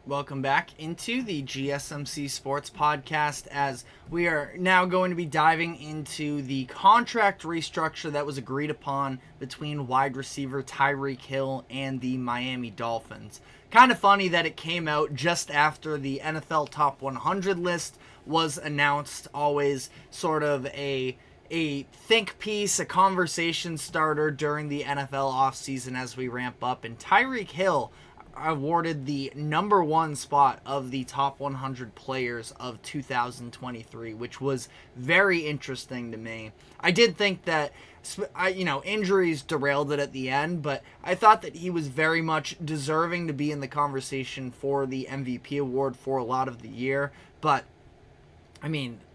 Welcome back into the GSMC Sports Podcast, as we are now going to be diving into the contract restructure that was agreed upon between wide receiver Tyreek Hill and the Miami Dolphins. Kind of funny that it came out just after the NFL Top 100 list was announced. Always sort of a think piece, a conversation starter during the NFL offseason as we ramp up. And Tyreek Hill awarded the number one spot of the top 100 players of 2023, which was very interesting to me. I did think that, injuries derailed it at the end, but I thought that he was very much deserving to be in the conversation for the MVP award for a lot of the year. But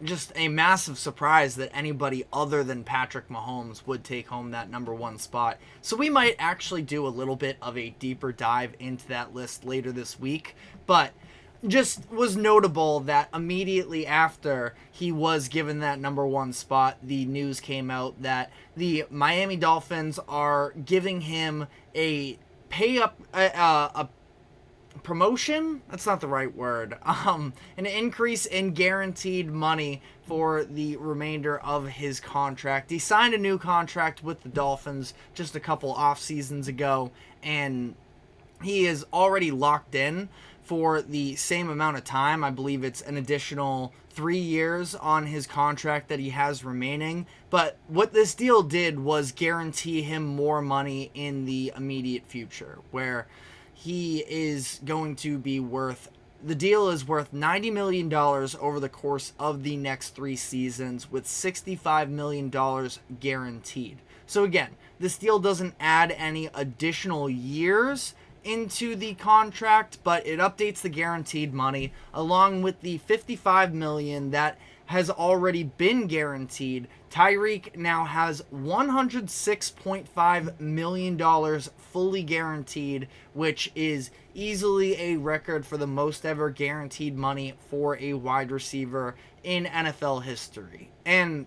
just a massive surprise that anybody other than Patrick Mahomes would take home that number one spot. So we might actually do a little bit of a deeper dive into that list later this week. But just was notable that immediately after he was given that number one spot, the news came out that the Miami Dolphins are giving him a promotion? That's not the right word. An increase in guaranteed money for the remainder of his contract. He signed a new contract with the Dolphins just a couple off seasons ago, and he is already locked in for the same amount of time. I believe it's an additional 3 years on his contract that he has remaining. But what this deal did was guarantee him more money in the immediate future, where he is going to be the deal is worth $90 million over the course of the next 3 seasons, with $65 million guaranteed. So again, this deal doesn't add any additional years into the contract, but it updates the guaranteed money along with the $55 million that has already been guaranteed. Tyreek now has $106.5 million fully guaranteed, which is easily a record for the most ever guaranteed money for a wide receiver in NFL history. And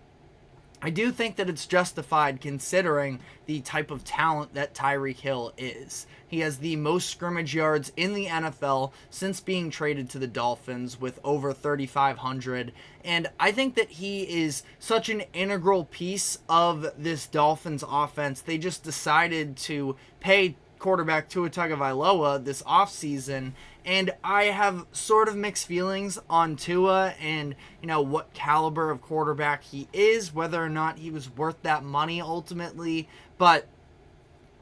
I do think that it's justified considering the type of talent that Tyreek Hill is. He has the most scrimmage yards in the NFL since being traded to the Dolphins, with over 3,500. And I think that he is such an integral piece of this Dolphins offense. They just decided to pay quarterback Tua Tagovailoa this offseason, and I have sort of mixed feelings on Tua and, what caliber of quarterback he is, whether or not he was worth that money ultimately. But,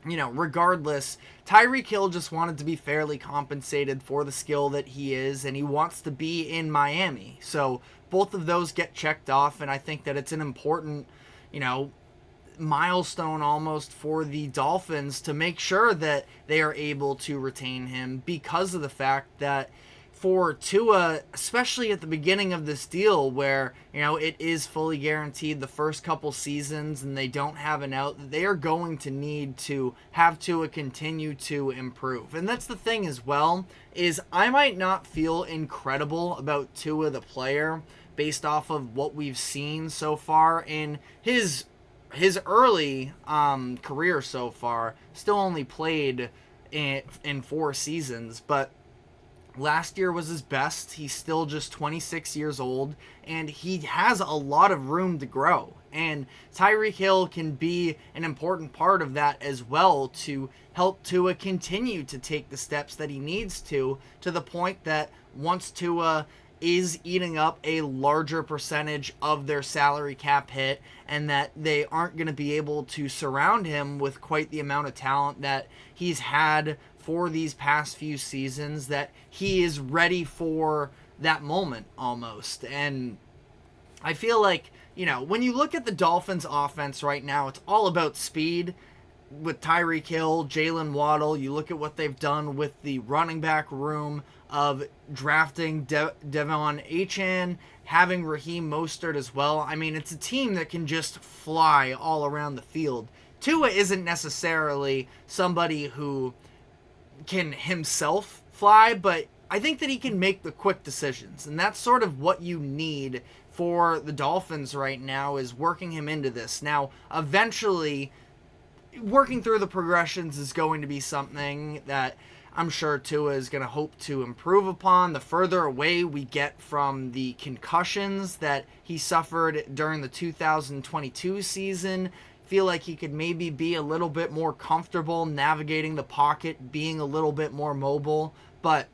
regardless, Tyreek Hill just wanted to be fairly compensated for the skill that he is, and he wants to be in Miami. So both of those get checked off, and I think that it's an important, milestone almost for the Dolphins to make sure that they are able to retain him, because of the fact that for Tua, especially at the beginning of this deal where, it is fully guaranteed the first couple seasons and they don't have an out, they are going to need to have Tua continue to improve. And that's the thing as well, is I might not feel incredible about Tua the player based off of what we've seen so far in his early career so far. Still only played in 4 seasons, but last year was his best. He's still just 26 years old, and he has a lot of room to grow. And Tyreek Hill can be an important part of that as well, to help Tua continue to take the steps that he needs to the point that once Tua is eating up a larger percentage of their salary cap hit, and that they aren't going to be able to surround him with quite the amount of talent that he's had for these past few seasons, that he is ready for that moment almost. And I feel like, when you look at the Dolphins offense right now, it's all about speed with Tyreek Hill, Jalen Waddle. You look at what they've done with the running back room of drafting Devon Achane, having Raheem Mostert as well. It's a team that can just fly all around the field. Tua isn't necessarily somebody who can himself fly, but I think that he can make the quick decisions, and that's sort of what you need for the Dolphins right now, is working him into this. Now, eventually, working through the progressions is going to be something that I'm sure Tua is going to hope to improve upon. The further away we get from the concussions that he suffered during the 2022 season, feel like he could maybe be a little bit more comfortable navigating the pocket, being a little bit more mobile. But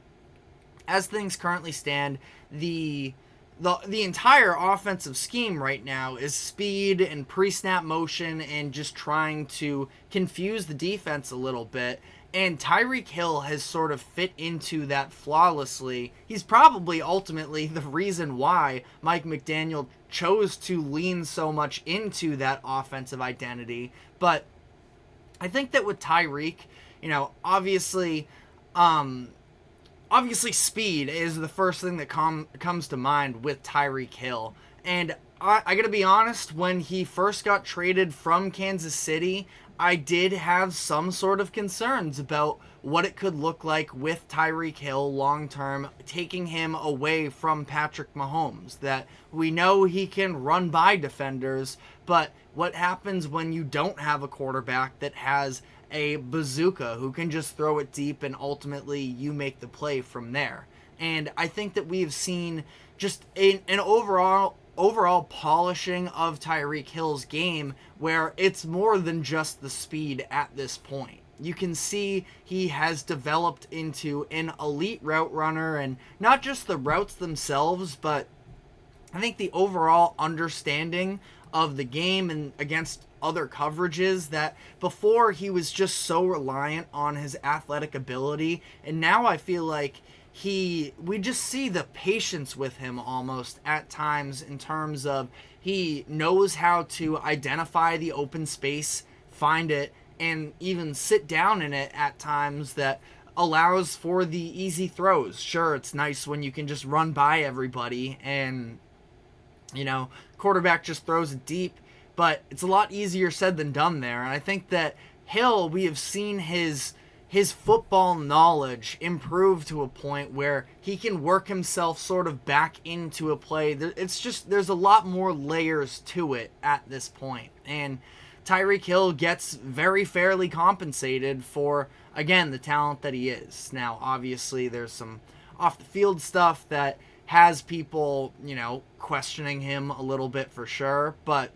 as things currently stand, the entire offensive scheme right now is speed and pre-snap motion and just trying to confuse the defense a little bit. And Tyreek Hill has sort of fit into that flawlessly. He's probably ultimately the reason why Mike McDaniel chose to lean so much into that offensive identity. But I think that with Tyreek, obviously speed is the first thing that comes to mind with Tyreek Hill. And I gotta be honest, when he first got traded from Kansas City, I did have some sort of concerns about what it could look like with Tyreek Hill long term, taking him away from Patrick Mahomes. That we know he can run by defenders, but what happens when you don't have a quarterback that has a bazooka who can just throw it deep and ultimately you make the play from there? And I think that we've seen just an overall polishing of Tyreek Hill's game where it's more than just the speed at this point. You can see he has developed into an elite route runner, and not just the routes themselves, but I think the overall understanding of the game and against other coverages, that before he was just so reliant on his athletic ability, and now I feel like we just see the patience with him almost at times, in terms of he knows how to identify the open space, find it, and even sit down in it at times that allows for the easy throws. Sure, it's nice when you can just run by everybody and, quarterback just throws it deep, but it's a lot easier said than done there. And I think that Hill, we have seen his football knowledge improve to a point where he can work himself sort of back into a play. There's a lot more layers to it at this point. And Tyreek Hill gets very fairly compensated for, again, the talent that he is. Now, obviously, there's some off-the-field stuff that has people, questioning him a little bit for sure. But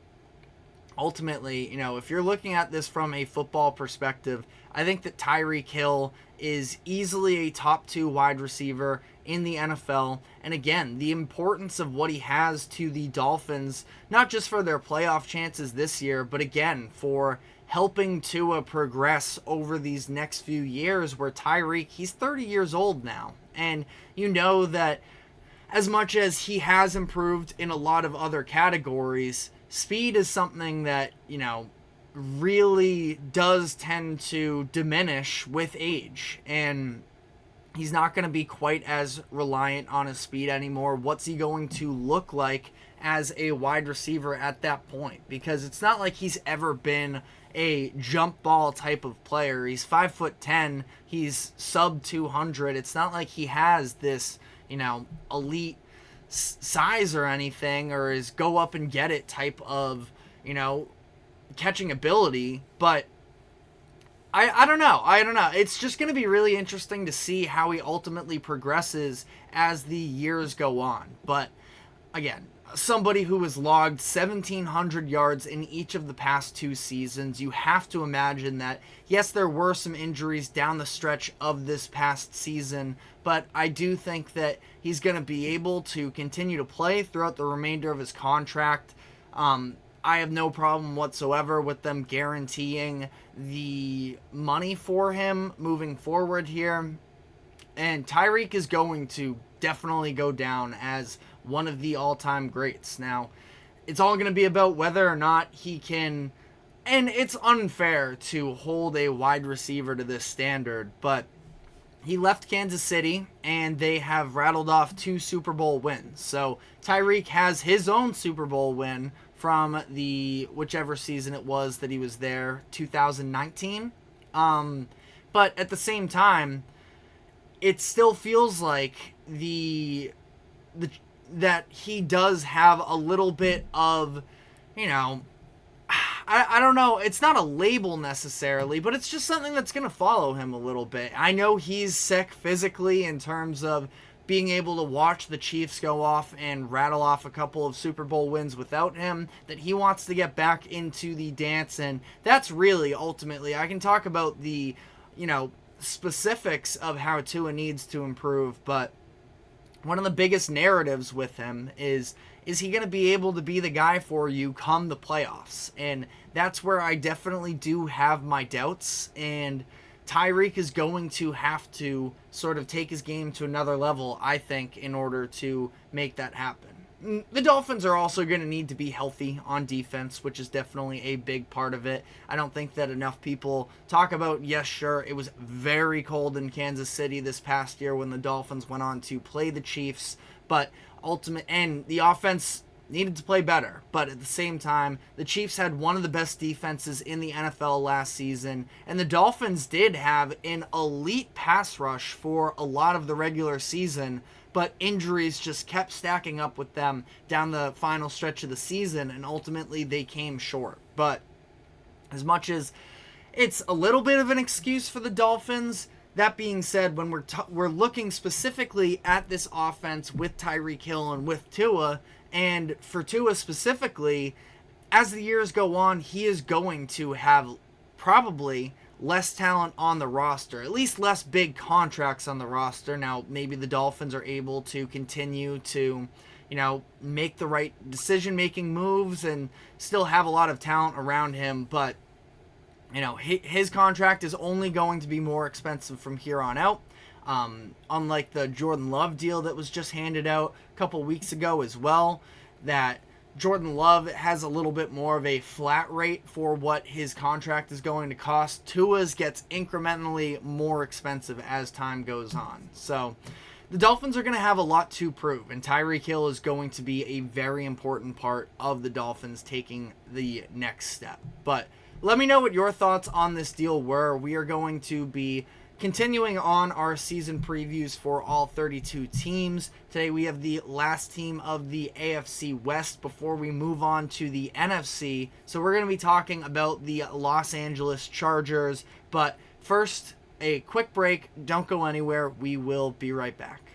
ultimately, if you're looking at this from a football perspective, I think that Tyreek Hill is easily a top 2 wide receiver in the NFL. And again, the importance of what he has to the Dolphins, not just for their playoff chances this year, but again, for helping Tua progress over these next few years, where Tyreek, he's 30 years old now. And that as much as he has improved in a lot of other categories, speed is something that, really does tend to diminish with age. And he's not going to be quite as reliant on his speed anymore. What's he going to look like as a wide receiver at that point? Because it's not like he's ever been a jump ball type of player. He's 5'10", he's sub 200. It's not like he has this, elite size or anything, or is go up and get it type of, catching ability. But I don't know. It's just going to be really interesting to see how he ultimately progresses as the years go on. But again, somebody who has logged 1,700 yards in each of the past 2 seasons, you have to imagine that, yes, there were some injuries down the stretch of this past season, but I do think that he's going to be able to continue to play throughout the remainder of his contract. I have no problem whatsoever with them guaranteeing the money for him moving forward here. And Tyreek is going to definitely go down as one of the all-time greats. Now, it's all going to be about whether or not he can, and it's unfair to hold a wide receiver to this standard, but he left Kansas City, and they have rattled off 2 Super Bowl wins. So Tyreek has his own Super Bowl win from the whichever season it was that he was there, 2019. But at the same time, it still feels like that he does have a little bit of, I I don't know. It's not a label necessarily, but it's just something that's going to follow him a little bit. I know he's sick physically in terms of being able to watch the Chiefs go off and rattle off a couple of Super Bowl wins without him, that he wants to get back into the dance, and that's really ultimately, I can talk about the, specifics of how Tua needs to improve, but one of the biggest narratives with him is he going to be able to be the guy for you come the playoffs? And that's where I definitely do have my doubts, and Tyreek is going to have to sort of take his game to another level, I think, in order to make that happen. The Dolphins are also going to need to be healthy on defense, which is definitely a big part of it. I don't think that enough people talk about, yes, sure, it was very cold in Kansas City this past year when the Dolphins went on to play the Chiefs, but and the offense needed to play better. But at the same time, the Chiefs had one of the best defenses in the NFL last season, and the Dolphins did have an elite pass rush for a lot of the regular season, but injuries just kept stacking up with them down the final stretch of the season, and ultimately they came short. But as much as it's a little bit of an excuse for the Dolphins, that being said, when we're looking specifically at this offense with Tyreek Hill and with Tua, and for Tua specifically, as the years go on, he is going to have probably less talent on the roster, at least less big contracts on the roster. Now, maybe the Dolphins are able to continue to, make the right decision-making moves and still have a lot of talent around him, but, his contract is only going to be more expensive from here on out. Unlike the Jordan Love deal that was just handed out a couple weeks ago as well, that Jordan Love has a little bit more of a flat rate for what his contract is going to cost. Tua's gets incrementally more expensive as time goes on. So the Dolphins are going to have a lot to prove, and Tyreek Hill is going to be a very important part of the Dolphins taking the next step. But let me know what your thoughts on this deal were. We are going to be continuing on our season previews for all 32 teams. Today we have the last team of the AFC West before we move on to the NFC. So we're going to be talking about the Los Angeles Chargers. But first, a quick break. Don't go anywhere. We will be right back.